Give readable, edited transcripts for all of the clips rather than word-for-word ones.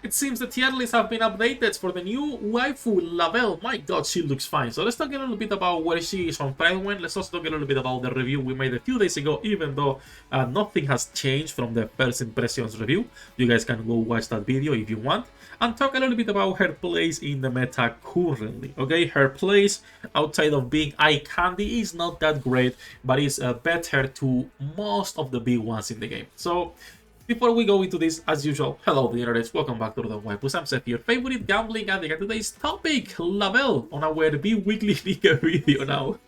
It seems the tier lists have been updated for the new waifu Lavelle. My god, she looks fine. So let's talk a little bit about where she is on Pride. Let's also talk a little bit about the review we made a few days ago, even though nothing has changed from the first impressions review. You guys can go watch that video if you want. And talk a little bit about her place in the meta currently. Okay, her place outside of being eye candy is not that great, but is better to most of the big ones in the game. So before we go into this, as usual, hello the internet, welcome back to the Waifus. I'm Sefhi, your favorite gambling addict, and today's topic, Lavelle, on our bi-weekly Nika video now.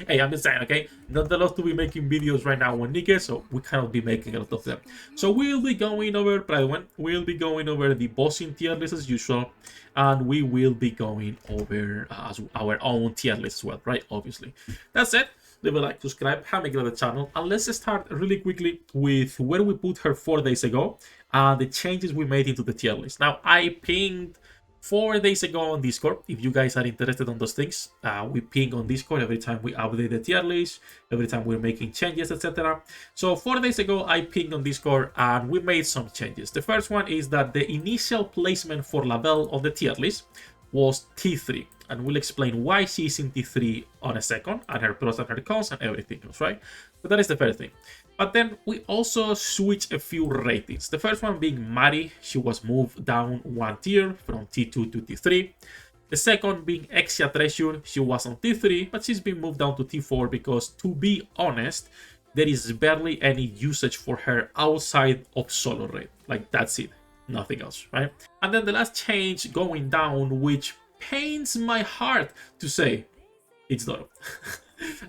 Hey, I'm just saying, okay? Not a lot to be making videos right now on Nika, so we cannot be making a lot of them. So we'll be going over Pride, we'll be going over the bossing tier list as usual, and we will be going over our own tier list as well, right? Obviously. That's it. Leave a like, subscribe, and make it to the channel. And let's start really quickly with where we put her 4 days ago and the changes we made into the tier list. Now, I pinged 4 days ago on Discord. If you guys are interested on those things, we ping on Discord every time we update the tier list, every time we're making changes, etc. So 4 days ago, I pinged on Discord and we made some changes. The first one is that the initial placement for Lavelle on the tier list was T3. And we'll explain why she's in T3 on a second, and her pros and her cons and everything else, right? So that is the first thing. But then we also switched a few ratings. The first one being Mari, she was moved down 1 tier from T2 to T3. The second being Exia Treasure, she was on T3, but she's been moved down to T4 because, to be honest, there is barely any usage for her outside of solo raid. Like, that's it. Nothing else, right? And then the last change going down, which pains my heart to say, it's Doro.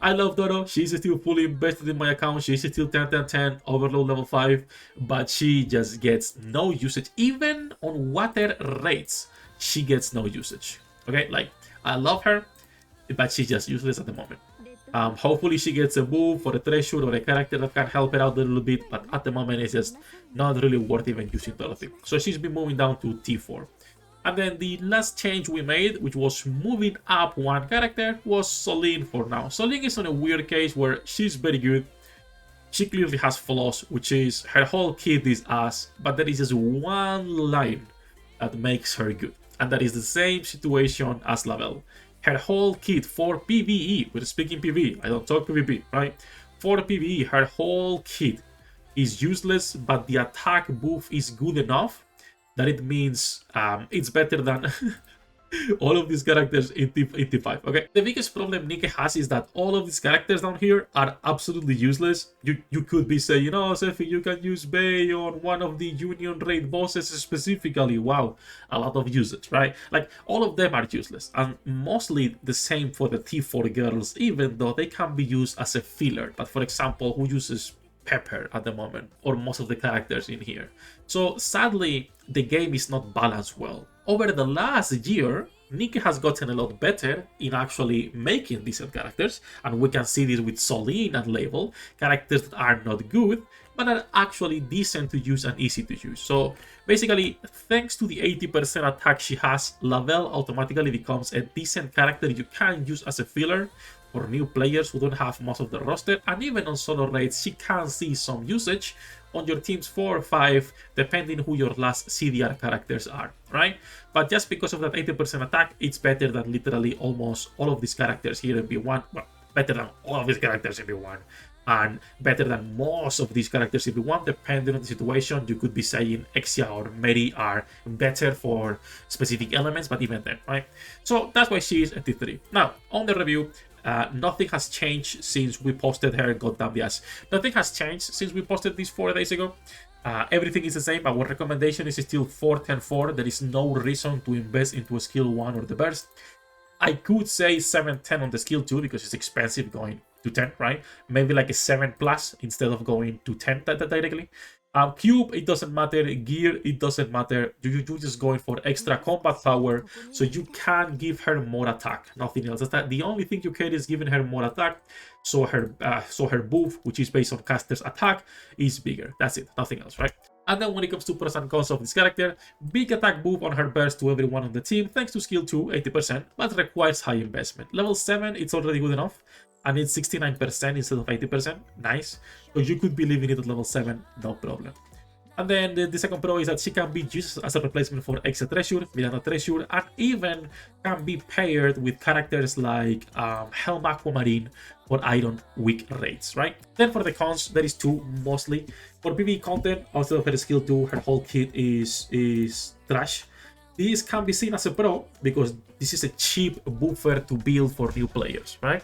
I love Doro. She's still fully invested in my account. She's still 10-10-10, overload level 5, but she just gets no usage. Even on water rates, she gets no usage. Okay, like, I love her, but she's just useless at the moment. Hopefully she gets a move or a treasure or a character that can help her out a little bit, but at the moment it's just not really worth even using Dorothy. So she's been moving down to T4. And then the last change we made, which was moving up 1 character, was Solene for now. Solene is on a weird case where she's very good. She clearly has flaws, which is her whole kit is ass, but there is just one line that makes her good. And that is the same situation as Lavelle. Her whole kit for PvE, we're speaking PvE, I don't talk PvP, right? For PvE, her whole kit is useless, but the attack buff is good enough that it means it's better than all of these characters in T5, okay? The biggest problem Nikke has is that all of these characters down here are absolutely useless. You could be saying, you know, Sefhi, you can use Bay on one of the Union raid bosses specifically. Wow, a lot of usage, right? Like, all of them are useless. And mostly the same for the T4 girls, even though they can be used as a filler. But for example, who uses Pepper at the moment, or most of the characters in here? So sadly, the game is not balanced well. Over the last year, Nikke has gotten a lot better in actually making decent characters, and we can see this with Solene and Label, characters that are not good, but are actually decent to use and easy to use. So basically, thanks to the 80% attack she has, Lavelle automatically becomes a decent character you can use as a filler for new players who don't have most of the roster, and even on solo raids she can see some usage on your teams 4 or 5, depending who your last CDR characters are, right? But just because of that 80% attack, it's better than literally almost all of these characters here in B1. Well, better than all of these characters in B1, and better than most of these characters in B1, depending on the situation. You could be saying Exia or Mary are better for specific elements, but even then, right? So that's why she is a T3. Now, on the review, nothing has changed since we posted her. Goddamn yes, nothing has changed since we posted this 4 days ago. Everything is the same. Our recommendation is still 4-10-4. There is no reason to invest into a skill 1 or the burst. I could say 7-10 on the skill 2 because it's expensive going to 10, right? Maybe like a 7+ instead of going to 10 directly. Cube, it doesn't matter. Gear, it doesn't matter. You're just going for extra combat power, so you can give her more attack. Nothing else. That's that. The only thing you care is giving her more attack, so her buff, which is based on caster's attack, is bigger. That's it. Nothing else, right? And then when it comes to pros and cons of this character, big attack buff on her burst to everyone on the team, thanks to skill 2, 80%, but requires high investment. Level 7, it's already good enough, and it's 69% instead of 80%. Nice. So you could be leaving it at level 7, no problem. And then the second pro is that she can be used as a replacement for Extra Treasure, Milano Treasure, and even can be paired with characters like Helm Aquamarine or Iron Weak Raids, right? Then for the cons, there is two mostly. For PvE content, outside of her skill 2, her whole kit is trash. This can be seen as a pro because this is a cheap buffer to build for new players, right?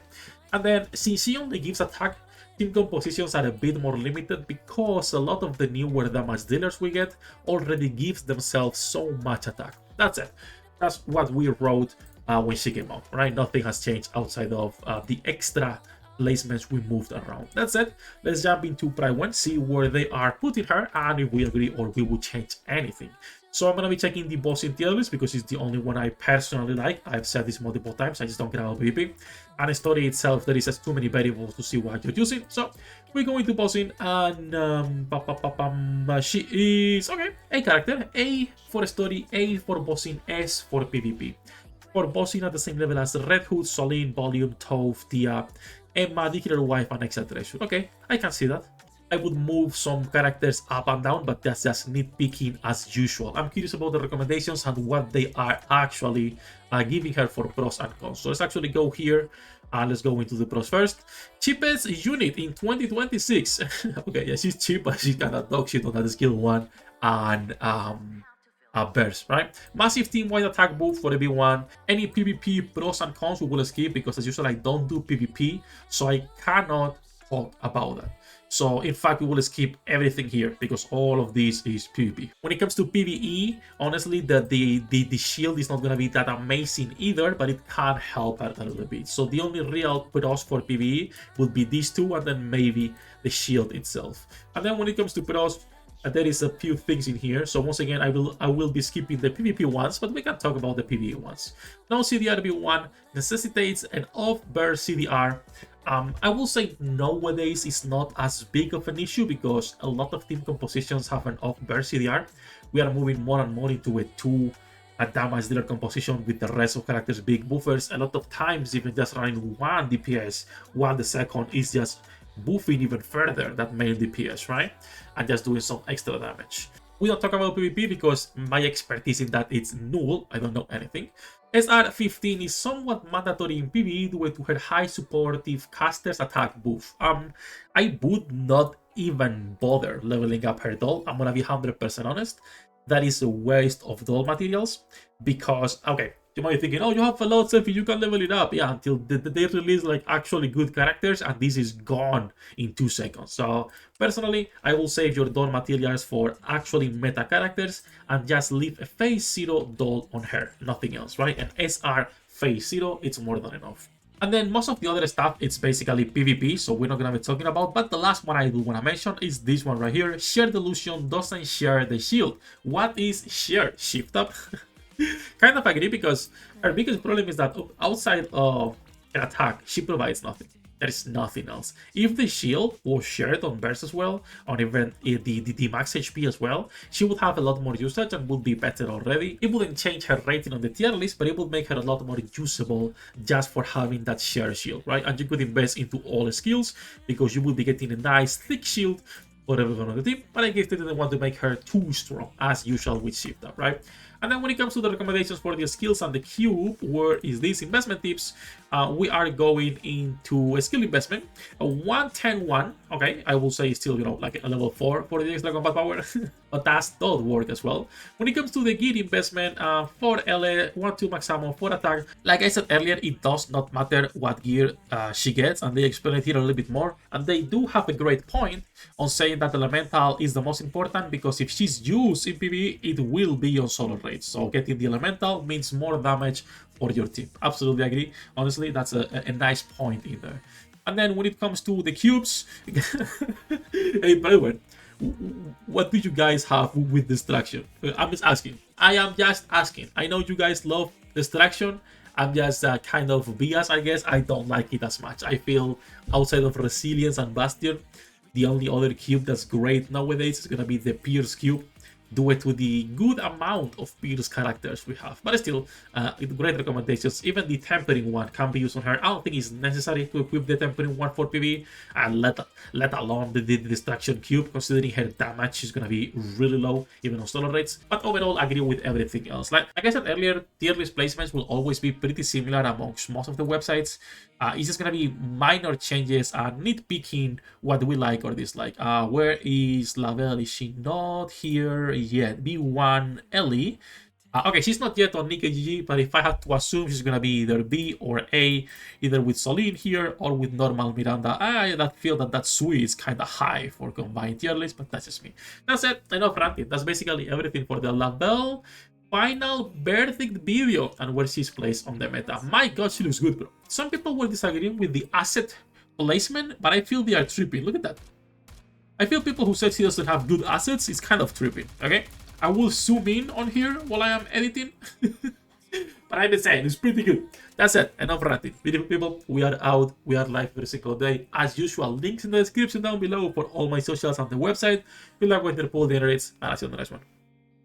And then since she only gives attack, team compositions are a bit more limited because a lot of the newer damage dealers we get already gives themselves so much attack. That's it. That's what we wrote when she came out, right? Nothing has changed outside of the extra placements we moved around. That's it. Let's jump into Prime 1, see where they are putting her, and if we agree or we would change anything. So I'm going to be checking the bossing tier list because it's the only one I personally like. I've said this multiple times, I just don't get out of PvP. And the story itself, there is just too many variables to see what you're using. So we're going to bossing, and she is, okay, A character, A for story, A for bossing, S for PvP. For bossing at the same level as Red Hood, Solin, Volume, Toph, Tia, Emma, the Killer Wife, and Extra Treasure. Okay, I can see that. I would move some characters up and down, but that's just nitpicking as usual. I'm curious about the recommendations and what they are actually giving her for pros and cons. So let's actually go here and let's go into the pros first. Cheapest unit in 2026. Okay, yeah, she's cheap, but she's kind of dog shit on that skill 1 and burst, right? Massive team-wide attack buff for everyone. Any PvP pros and cons we will skip because as usual I don't do PvP, so I cannot talk about that. So in fact, we will skip everything here because all of this is PvP. When it comes to PvE, honestly, the shield is not going to be that amazing either, but it can help out a little bit. So the only real pros for PvE would be these two and then maybe the shield itself. And then when it comes to pros, there is a few things in here. So once again, I will be skipping the PvP ones, but we can talk about the PvE ones. Now CDR V1 necessitates an off-burst CDR. I will say nowadays it's not as big of an issue because a lot of team compositions have an off-burst CDR. We are moving more and more into a 2 damage dealer composition with the rest of characters big buffers. A lot of times even just running 1 DPS while the second is just buffing even further that main DPS, right? And just doing some extra damage. We don't talk about PvP because my expertise in that it's null. I don't know anything. SR15 is somewhat mandatory in PvE due to her high supportive caster's attack buff. I would not even bother leveling up her doll. I'm gonna be 100% honest. That is a waste of doll materials because, okay, you might be thinking, oh, you have a lot, Sefhi, you can level it up. Yeah, until they release like actually good characters, and this is gone in 2 seconds. So personally, I will save your doll materials for actually meta characters and just leave a phase 0 doll on her, nothing else, right? An SR phase 0, it's more than enough. And then most of the other stuff, it's basically PvP, so we're not going to be talking about. But the last one I do want to mention is this one right here. Shared Illusion doesn't share the shield. What is share? Shift up? Kind of agree because her biggest problem is that outside of an attack, she provides nothing. There is nothing else. If the shield was shared on burst as well, on even the max HP as well, she would have a lot more usage and would be better already. It wouldn't change her rating on the tier list, but it would make her a lot more usable just for having that shared shield, right? And you could invest into all skills because you will be getting a nice thick shield for everyone on the team, but I guess they didn't want to make her too strong as usual with shift up, right? And then when it comes to the recommendations for the skills and the cube, where is these investment tips? We are going into a skill investment, a 110-1. Okay, I will say still, you know, like a level 4 for the extra combat power, but that does work as well. When it comes to the gear investment, for LA, 1-2 max ammo, 4 attack. Like I said earlier, it does not matter what gear she gets, and they explain it here a little bit more. And they do have a great point on saying that elemental is the most important because if she's used in PvE, it will be on solo raids. So getting the elemental means more damage for your team. Absolutely agree. Honestly, that's a nice point in there. And then when it comes to the cubes, hey, by the way, what do you guys have with distraction? I'm just asking. I am just asking. I know you guys love distraction. I'm just kind of biased, I guess. I don't like it as much. I feel outside of resilience and bastion, the only other cube that's great nowadays is gonna be the Pierce cube. due to the good amount of Pierce characters we have. But still, great recommendations. Even the tempering one can be used on her. I don't think it's necessary to equip the tempering one for PvE, and let alone the distraction cube, considering her damage is gonna be really low, even on solar rates. But overall, I agree with everything else. Like I said earlier, tier list placements will always be pretty similar amongst most of the websites. It's just gonna be minor changes and nitpicking what we like or dislike. Where is Lavelle? Is she not here yet? B1 Ellie. Okay, she's not yet on Nick AGG, but if I had to assume, she's gonna be either B or A, either with Solene here or with normal Miranda. I feel that Sui is kind of high for combined tier list, but that's just me. That's it. Enough ranting. That's basically everything for the Lavelle final verdict video and where she's placed on the meta. My god, she looks good, bro. Some people were disagreeing with the asset placement, but I feel they are tripping. Look at that. I feel people who said she doesn't have good assets is kind of tripping, okay? I will zoom in on here while I am editing. But I'm just saying, it's pretty good. That's it. Enough ranting. Beautiful people, we are out. We are live every single day. As usual, links in the description down below for all my socials and the website. Good luck with your pool generates, and I'll see you on the next one.